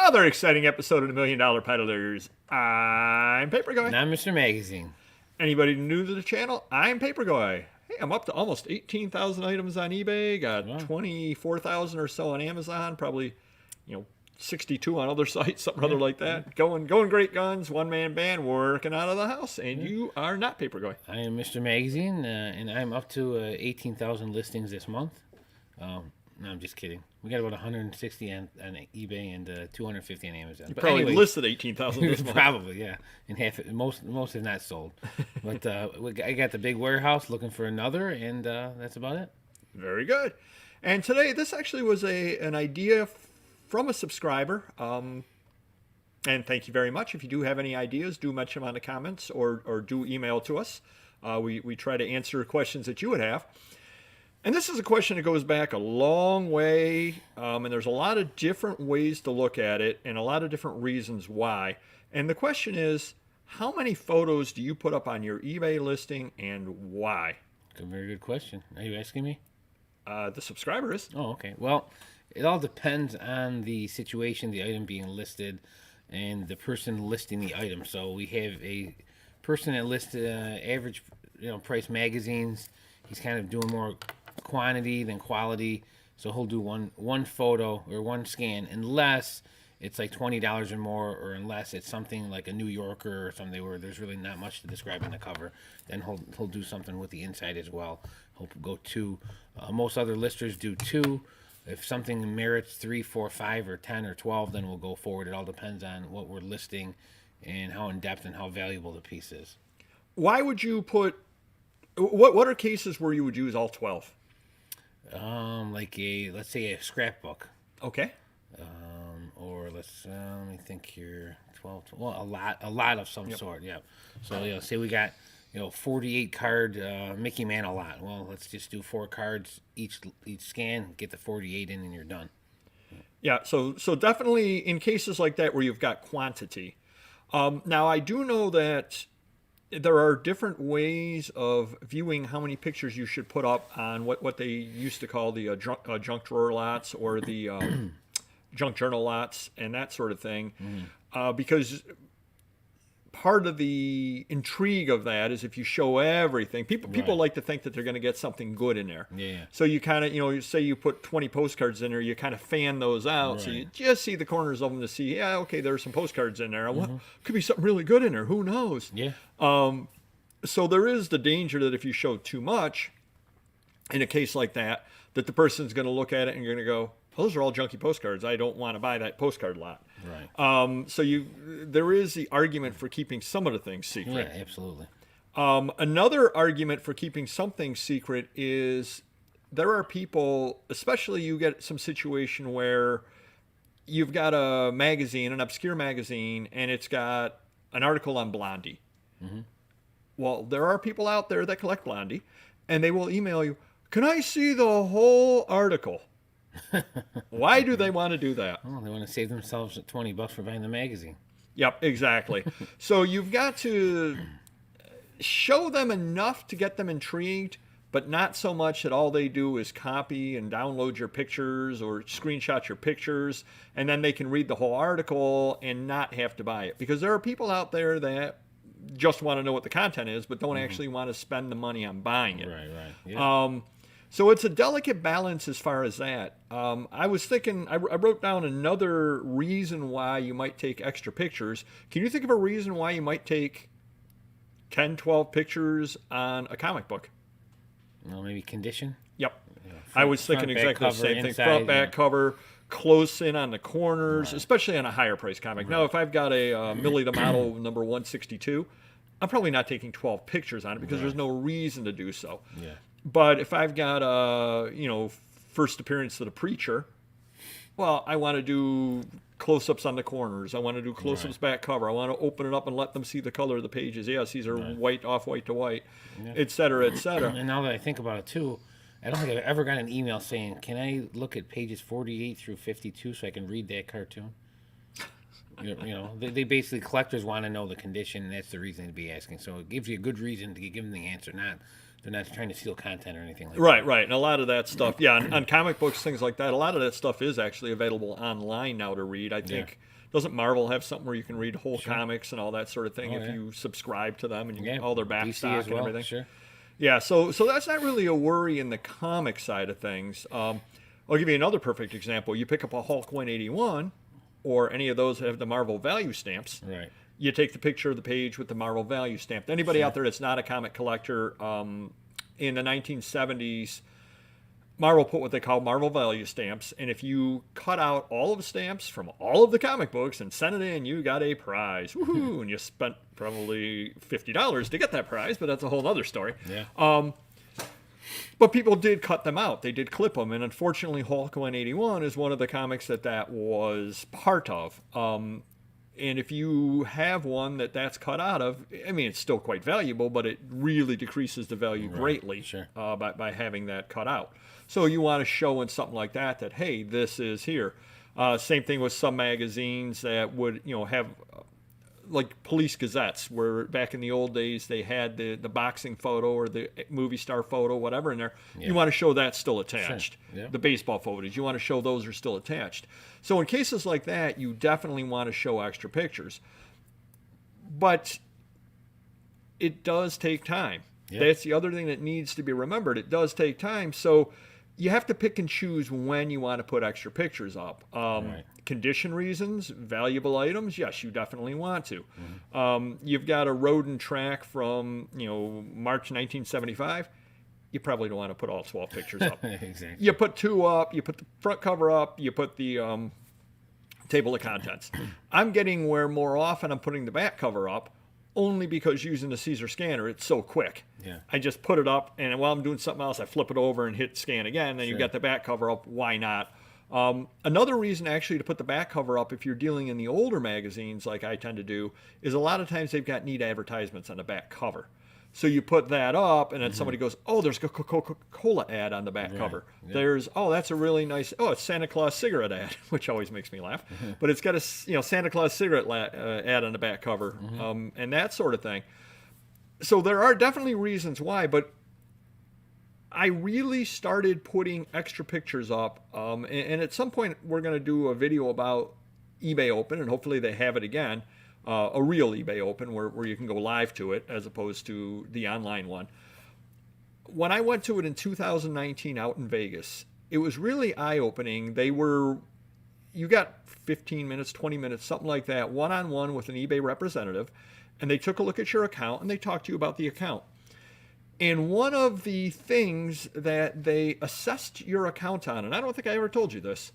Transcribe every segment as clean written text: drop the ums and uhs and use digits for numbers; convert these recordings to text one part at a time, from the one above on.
another exciting episode of the Million Dollar Peddlers. I'm Papergoy. And I'm Mr. Magazine. Anybody new to the channel? I'm Papergoy. Hey, I'm up to almost 18,000 items on eBay. Got 24,000 or so on Amazon. Probably, 62 on other sites, something other like that. Going great guns. One man band working out of the house. And you are not Papergoy. I am Mr. Magazine, and I'm up to 18,000 listings this month. No, I'm just kidding. We got about 160 on eBay and 250 on Amazon. You probably listed 18,000 this month. Probably, yeah. And most is not sold. But I got the big warehouse looking for another, and that's about it. Very good. And today, this actually was an idea from a subscriber. And thank you very much. If you do have any ideas, do mention them on the comments or do email to us. We try to answer questions that you would have. And this is a question that goes back a long way, and there's a lot of different ways to look at it and a lot of different reasons why. And the question is, how many photos do you put up on your eBay listing and why? A very good question. Are you asking me? The subscriber is. Oh, okay. Well, it all depends on the situation, the item being listed, and the person listing the item. So we have a person that lists average price magazines. He's kind of doing more quantity than quality, so he'll do one photo or one scan unless it's like $20 or more, or unless it's something like a New Yorker or something where there's really not much to describe in the cover. Then he'll do something with the inside as well. He'll go two. Most other listers do two. If something merits 3, 4, 5, or 10 or 12, then we'll go forward. It all depends on what we're listing and how in depth and how valuable the piece is. Why would you put? What are cases where you would use all 12? Like let's say a scrapbook. Okay. Or let me think here. 12. Well, a lot of some sort. Yeah. So say we got 48 card Mickey Mantle lot. Well, let's just do 4 cards each scan. Get the 48 in, and you're done. Yeah. So definitely in cases like that where you've got quantity. Now I do know that there are different ways of viewing how many pictures you should put up on what they used to call the junk drawer lots or the junk journal lots and that sort of thing. Because part of the intrigue of that is if you show everything, people like to think that they're going to get something good in there. Yeah. So you kind of, say you put 20 postcards in there, you kind of fan those out. So you just see the corners of them to see, okay, there's some postcards in there. What could be something really good in there? Who knows? Yeah. So there is the danger that if you show too much in a case like that the person's going to look at it and you're going to go, those are all junky postcards. I don't want to buy that postcard lot. Right. So there is the argument for keeping some of the things secret. Yeah, absolutely. Another argument for keeping something secret is there are people, especially you get some situation where you've got a magazine, an obscure magazine, and it's got an article on Blondie. Well, there are people out there that collect Blondie, and they will email you, can I see the whole article? Why do they want to do that? Well, they want to save themselves $20 for buying the magazine. Yep, exactly. So you've got to show them enough to get them intrigued, but not so much that all they do is copy and download your pictures or screenshot your pictures, and then they can read the whole article and not have to buy it. Because there are people out there that just want to know what the content is, but don't actually want to spend the money on buying it. Right. Yeah. So it's a delicate balance as far as that. I was thinking, I wrote down another reason why you might take extra pictures. Can you think of a reason why you might take 10, 12 pictures on a comic book? Well, maybe condition? Yep. I was thinking exactly the same thing. Front, back cover, close in on the corners, especially on a higher price comic. Now, if I've got a Millie the Model number 162, I'm probably not taking 12 pictures on it because there's no reason to do so. Yeah. But if I've got a, first appearance of the Preacher, well, I want to do close-ups on the corners. I want to do close-ups back cover. I want to open it up and let them see the color of the pages. Yes, these are white, off-white to white, et cetera, et cetera. And now that I think about it, too, I don't think I've ever got an email saying, can I look at pages 48 through 52 so I can read that cartoon? They basically, collectors want to know the condition, and that's the reason to be asking. So it gives you a good reason to give them the answer, they're not trying to steal content or anything like that. Right. And a lot of that stuff, on comic books, things like that, a lot of that stuff is actually available online now to read. I think Doesn't Marvel have something where you can read whole comics and all that sort of thing if yeah. you subscribe to them and you Yeah, get all their back DC stock as and well. everything? Sure. Yeah, so that's not really a worry in the comic side of things. I'll give you another perfect example. You pick up a Hulk 181 or any of those that have the Marvel value stamps. Right. You take the picture of the page with the Marvel value stamp. Anybody Sure. out there that's not a comic collector, in the 1970s, Marvel put what they call Marvel value stamps, and if you cut out all of the stamps from all of the comic books and sent it in, you got a prize. Woohoo! And you spent probably $50 to get that prize, but that's a whole other story. Yeah. But people did cut them out. They did clip them, and unfortunately, Hulk 181 is one of the comics that was part of. And if you have one that's cut out of, I mean, it's still quite valuable, but it really decreases the value greatly Sure. by having that cut out. So you want to show in something like that, hey, this is here. Same thing with some magazines that would, have like police gazettes, where back in the old days they had the boxing photo or the movie star photo, whatever in there. Yeah. You want to show that's still attached. Sure. Yeah. The baseball photos, you want to show those are still attached. So in cases like that, you definitely want to show extra pictures. But it does take time. Yeah. That's the other thing that needs to be remembered. It does take time. So you have to pick and choose when you want to put extra pictures up. Right. Condition reasons, valuable items, yes, you definitely want to. Mm-hmm. You've got a road and track from March 1975. You probably don't want to put all 12 pictures up. Exactly. You put 2 up, you put the front cover up, you put the table of contents. I'm getting where more often I'm putting the back cover up, only because using the CZUR Scanner, it's so quick. Yeah. I just put it up, and while I'm doing something else, I flip it over and hit scan again, then Sure. you got the back cover up. Why not? Another reason actually to put the back cover up, if you're dealing in the older magazines like I tend to do, is a lot of times they've got neat advertisements on the back cover. So you put that up, and then somebody goes, oh, there's a Coca-Cola ad on the back cover. Yeah. There's, oh, that's a really nice, oh, it's Santa Claus cigarette ad, which always makes me laugh. But it's got a Santa Claus cigarette ad on the back cover, and that sort of thing. So there are definitely reasons why, but I really started putting extra pictures up, and at some point we're going to do a video about eBay Open, and hopefully they have it again, a real eBay Open where you can go live to it as opposed to the online one. When I went to it in 2019 out in Vegas, it was really eye-opening. You got 15 minutes, 20 minutes, something like that, one-on-one with an eBay representative, and they took a look at your account and they talked to you about the account. And one of the things that they assessed your account on, and I don't think I ever told you this,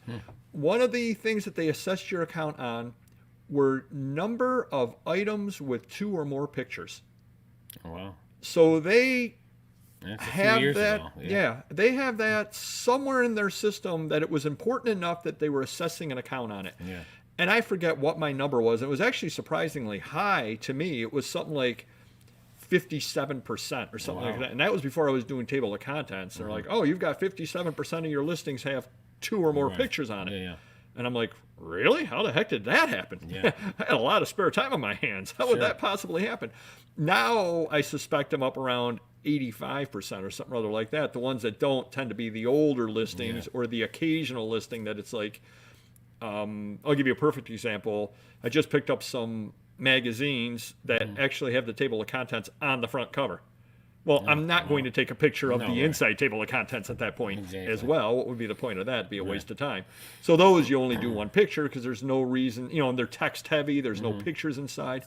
one of the things that they assessed your account on were number of items with 2 or more pictures. Oh, wow. So they That's a few have years that, ago. yeah, they have that somewhere in their system that it was important enough that they were assessing an account on it. Yeah. And I forget what my number was. It was actually surprisingly high to me. It was something like 57% or something like Wow. that. And that was before I was doing table of contents. They're like, oh, you've got 57% of your listings have 2 or more Right. pictures on it. Yeah, yeah. And I'm like, really? How the heck did that happen? Yeah. I had a lot of spare time on my hands. How would Sure. that possibly happen? Now I suspect I'm up around 85% or something other like that. The ones that don't tend to be the older listings Yeah. or the occasional listing that it's like, I'll give you a perfect example. I just picked up some magazines that actually have the table of contents on the front cover. Well, I'm not going to take a picture of No, the right. inside table of contents at that point Exactly. as well. What would be the point of that? It'd be a waste of time. So those you only do one picture because there's no reason, and they're text heavy. There's no pictures inside.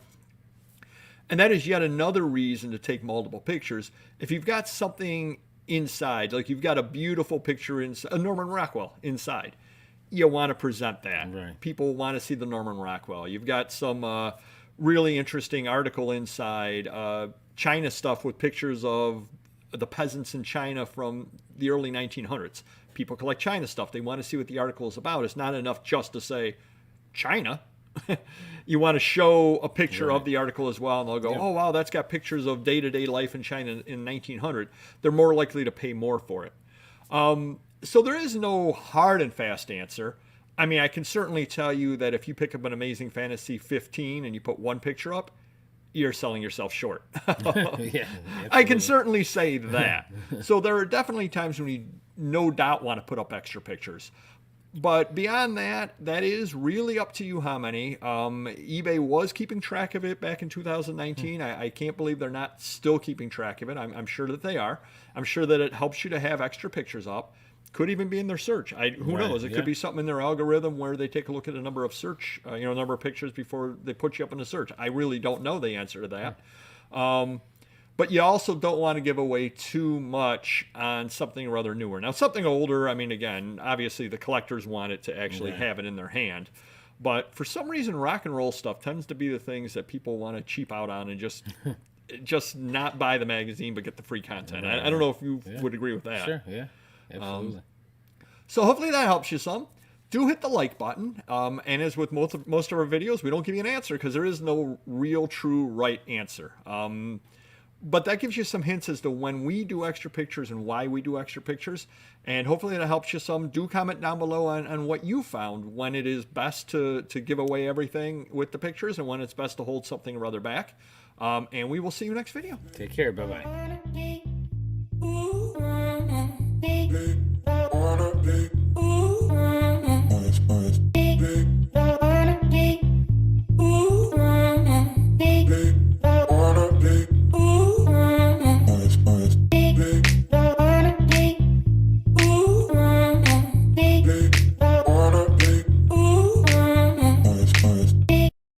And that is yet another reason to take multiple pictures. If you've got something inside, like you've got a beautiful picture inside, a Norman Rockwell inside, you want to present that. Right. People want to see the Norman Rockwell. You've got some really interesting article inside, China stuff with pictures of the peasants in China from the early 1900s. People collect China stuff. They want to see what the article is about. It's not enough just to say China. You want to show a picture Right. of the article as well, and they'll go, Yeah. oh, wow, that's got pictures of day-to-day life in China in 1900. They're more likely to pay more for it. So there is no hard and fast answer. I mean, I can certainly tell you that if you pick up an Amazing Fantasy 15 and you put one picture up, you're selling yourself short. Yeah. I can certainly say that. So there are definitely times when you no doubt want to put up extra pictures. But beyond that, that is really up to you how many. eBay was keeping track of it back in 2019. I can't believe they're not still keeping track of it. I'm sure that they are. I'm sure that it helps you to have extra pictures up. Could even be in their search. Who Right, knows? It yeah. could be something in their algorithm where they take a look at a number of search, number of pictures before they put you up in the search. I really don't know the answer to that. But you also don't want to give away too much on something rather newer. Now, something older, I mean, again, obviously the collectors want it to actually have it in their hand. But for some reason, rock and roll stuff tends to be the things that people want to cheap out on and just not buy the magazine but get the free content. I don't know if you would agree with that. Sure, yeah, absolutely. So hopefully that helps you some. Do hit the like button. And as with most of our videos, we don't give you an answer because there is no real, true, right answer. But that gives you some hints as to when we do extra pictures and why we do extra pictures. And hopefully that helps you some. Do comment down below on what you found, when it is best to give away everything with the pictures and when it's best to hold something rather back. And we will see you next video. Take care. Bye bye.